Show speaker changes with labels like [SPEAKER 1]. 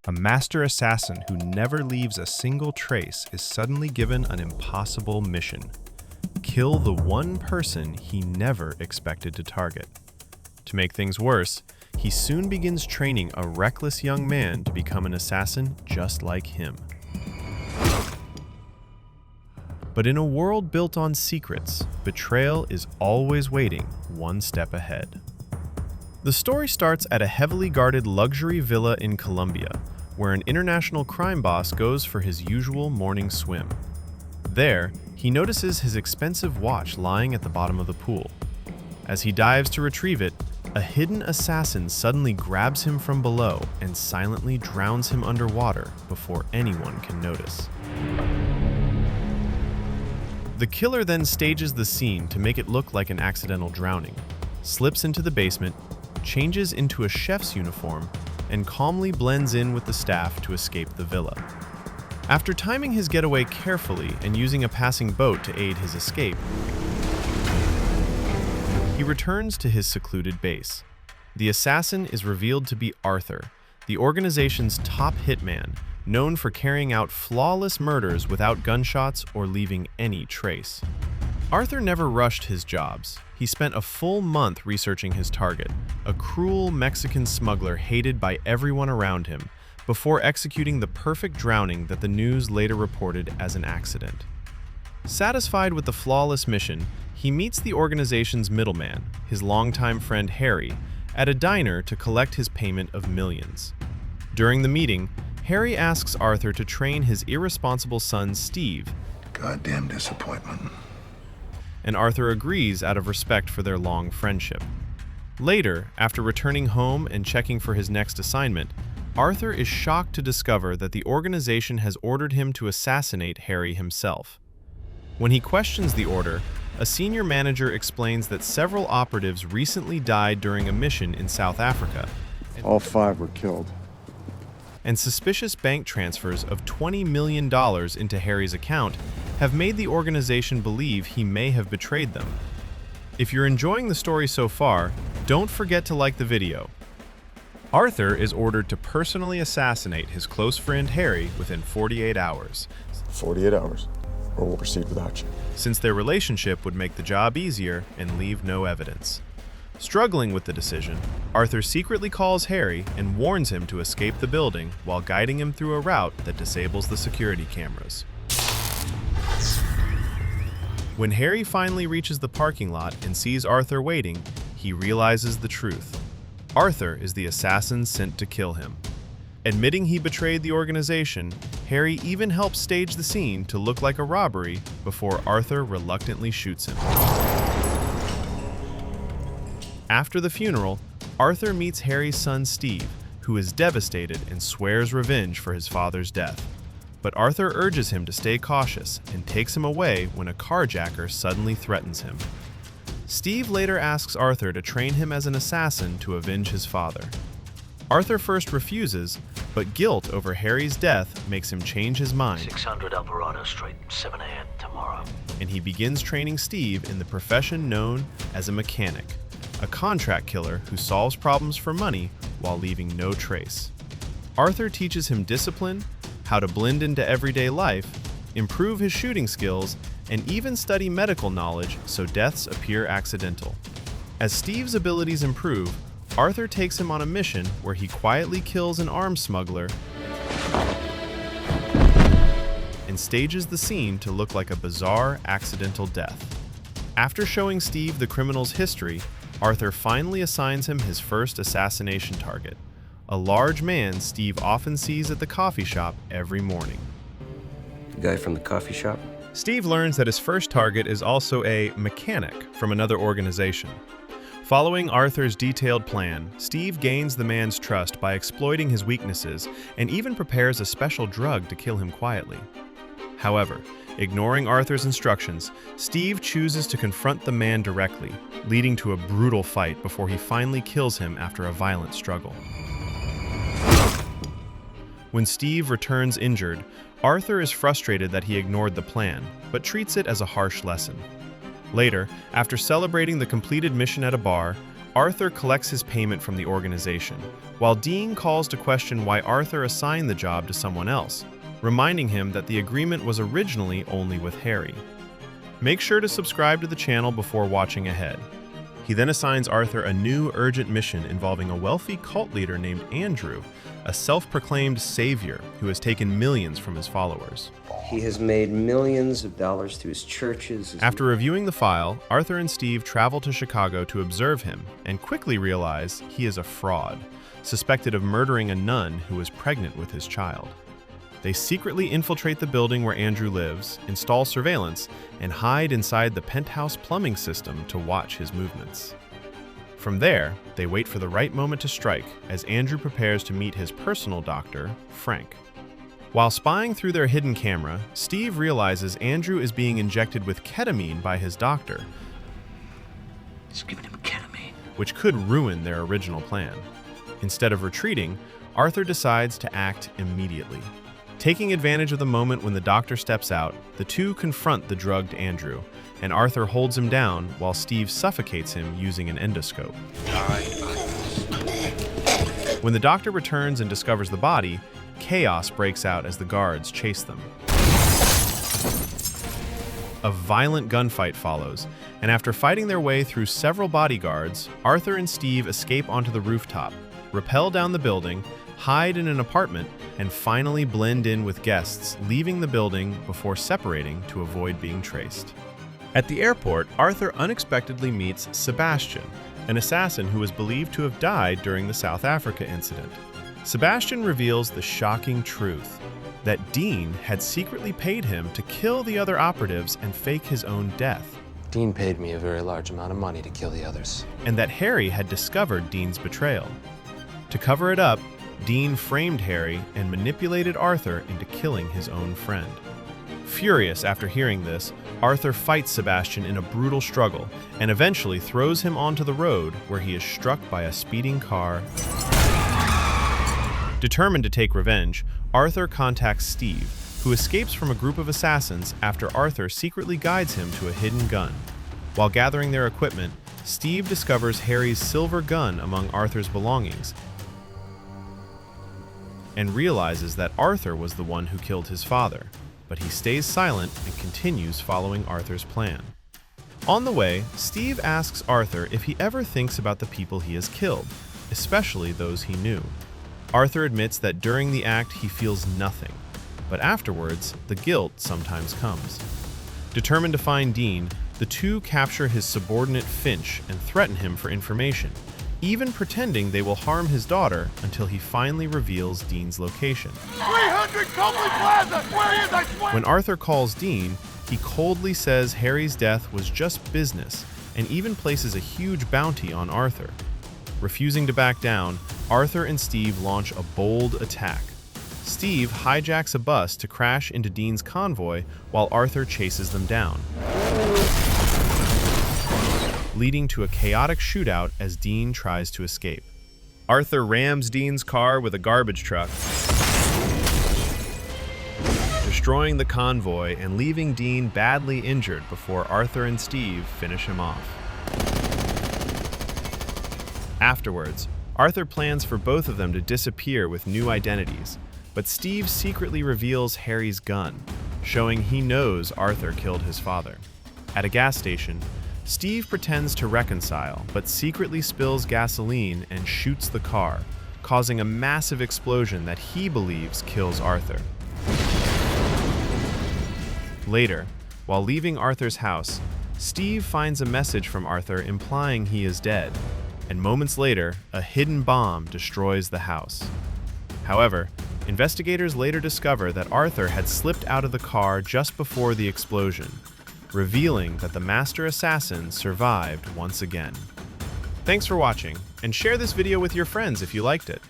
[SPEAKER 1] A master assassin who never leaves a single trace is suddenly given an impossible mission: kill the one person he never expected to target. To make things worse, he soon begins training a reckless young man to become an assassin just like him. But in a world built on secrets, Betrayal is always waiting one step ahead. The story starts at a heavily guarded luxury villa in Colombia, where an international crime boss goes for his usual morning swim. There, he notices his expensive watch lying at the bottom of the pool. As he dives to retrieve it, a hidden assassin suddenly grabs him from below and silently drowns him underwater before anyone can notice. The killer then stages the scene to make it look like an accidental drowning, slips into the basement, changes into a chef's uniform, and calmly blends in with the staff to escape the villa. After timing his getaway carefully and using a passing boat to aid his escape, he returns to his secluded base. The assassin is revealed to be Arthur, the organization's top hitman, known for carrying out flawless murders without gunshots or leaving any trace. Arthur never rushed his jobs. He spent a full month researching his target, a cruel Mexican smuggler hated by everyone around him, before executing the perfect drowning that the news later reported as an accident. Satisfied with the flawless mission, he meets the organization's middleman, his longtime friend Harry, at a diner to collect his payment of millions. During the meeting, Harry asks Arthur to train his irresponsible son Steve.
[SPEAKER 2] Goddamn disappointment.
[SPEAKER 1] And Arthur agrees out of respect for their long friendship. Later, after returning home and checking for his next assignment, Arthur is shocked to discover that the organization has ordered him to assassinate Harry himself. When he questions the order, a senior manager explains that several operatives recently died during a mission in South Africa.
[SPEAKER 2] All 5 were killed.
[SPEAKER 1] And suspicious bank transfers of $20 million into Harry's account have made the organization believe he may have betrayed them. If you're enjoying the story so far, don't forget to like the video. Arthur is ordered to personally assassinate his close friend Harry within 48 hours.
[SPEAKER 2] 48 hours, or we'll proceed without you.
[SPEAKER 1] Since their relationship would make the job easier and leave no evidence. Struggling with the decision, Arthur secretly calls Harry and warns him to escape the building while guiding him through a route that disables the security cameras. When Harry finally reaches the parking lot and sees Arthur waiting, he realizes the truth. Arthur is the assassin sent to kill him. Admitting he betrayed the organization, Harry even helps stage the scene to look like a robbery before Arthur reluctantly shoots him. After the funeral, Arthur meets Harry's son Steve, who is devastated and swears revenge for his father's death. But Arthur urges him to stay cautious and takes him away when a carjacker suddenly threatens him. Steve later asks Arthur to train him as an assassin to avenge his father. Arthur first refuses, but guilt over Harry's death makes him change his mind.
[SPEAKER 3] 600 Alvarado Street, 7 a.m. tomorrow.
[SPEAKER 1] And he begins training Steve in the profession known as a mechanic, a contract killer who solves problems for money while leaving no trace. Arthur teaches him discipline, how to blend into everyday life, improve his shooting skills, and even study medical knowledge so deaths appear accidental. As Steve's abilities improve, Arthur takes him on a mission where he quietly kills an arms smuggler and stages the scene to look like a bizarre, accidental death. After showing Steve the criminal's history, Arthur finally assigns him his first assassination target, a large man Steve often sees at the coffee shop every morning.
[SPEAKER 4] The guy from the coffee shop?
[SPEAKER 1] Steve learns that his first target is also a mechanic from another organization. Following Arthur's detailed plan, Steve gains the man's trust by exploiting his weaknesses and even prepares a special drug to kill him quietly. However, ignoring Arthur's instructions, Steve chooses to confront the man directly, leading to a brutal fight before he finally kills him after a violent struggle. When Steve returns injured, Arthur is frustrated that he ignored the plan, but treats it as a harsh lesson. Later, after celebrating the completed mission at a bar, Arthur collects his payment from the organization, while Dean calls to question why Arthur assigned the job to someone else, reminding him that the agreement was originally only with Harry. Make sure to subscribe to the channel before watching ahead. He then assigns Arthur a new urgent mission involving a wealthy cult leader named Andrew, a self-proclaimed savior who has taken millions from his followers.
[SPEAKER 4] He has made millions of dollars through his churches.
[SPEAKER 1] After reviewing the file, Arthur and Steve travel to Chicago to observe him and quickly realize he is a fraud, suspected of murdering a nun who was pregnant with his child. They secretly infiltrate the building where Andrew lives, install surveillance, and hide inside the penthouse plumbing system to watch his movements. From there, they wait for the right moment to strike as Andrew prepares to meet his personal doctor, Frank. While spying through their hidden camera, Steve realizes Andrew is being injected with ketamine by his doctor,
[SPEAKER 3] He's giving him ketamine.
[SPEAKER 1] which could ruin their original plan. Instead of retreating, Arthur decides to act immediately. Taking advantage of the moment when the doctor steps out, the two confront the drugged Andrew, and Arthur holds him down while Steve suffocates him using an endoscope. When the doctor returns and discovers the body, chaos breaks out as the guards chase them. A violent gunfight follows, and after fighting their way through several bodyguards, Arthur and Steve escape onto the rooftop, rappel down the building, hide in an apartment, and finally blend in with guests, leaving the building before separating to avoid being traced. At the airport, Arthur unexpectedly meets Sebastian, an assassin who was believed to have died during the South Africa incident. Sebastian reveals the shocking truth that Dean had secretly paid him to kill the other operatives and fake his own death,
[SPEAKER 5] Dean paid me a very large amount of money to kill the others.
[SPEAKER 1] and that Harry had discovered Dean's betrayal. To cover it up, Dean framed Harry and manipulated Arthur into killing his own friend. Furious after hearing this, Arthur fights Sebastian in a brutal struggle and eventually throws him onto the road where he is struck by a speeding car. Determined to take revenge, Arthur contacts Steve, who escapes from a group of assassins after Arthur secretly guides him to a hidden gun. While gathering their equipment, Steve discovers Harry's silver gun among Arthur's belongings and realizes that Arthur was the one who killed his father, but he stays silent and continues following Arthur's plan. On the way, Steve asks Arthur if he ever thinks about the people he has killed, especially those he knew. Arthur admits that during the act he feels nothing, but afterwards, the guilt sometimes comes. Determined to find Dean, the two capture his subordinate Finch and threaten him for information, even pretending they will harm his daughter until he finally reveals Dean's location.
[SPEAKER 6] 300 Copley Plaza! Where he is, I swear!
[SPEAKER 1] When Arthur calls Dean, he coldly says Harry's death was just business and even places a huge bounty on Arthur. Refusing to back down, Arthur and Steve launch a bold attack. Steve hijacks a bus to crash into Dean's convoy while Arthur chases them down, leading to a chaotic shootout as Dean tries to escape. Arthur rams Dean's car with a garbage truck, destroying the convoy and leaving Dean badly injured before Arthur and Steve finish him off. Afterwards, Arthur plans for both of them to disappear with new identities, but Steve secretly reveals Harry's gun, showing he knows Arthur killed his father. At a gas station, Steve pretends to reconcile, but secretly spills gasoline and shoots the car, causing a massive explosion that he believes kills Arthur. Later, while leaving Arthur's house, Steve finds a message from Arthur implying he is dead, and moments later, a hidden bomb destroys the house. However, investigators later discover that Arthur had slipped out of the car just before the explosion, revealing that the master assassin survived once again. Thanks for watching, and share this video with your friends if you liked it.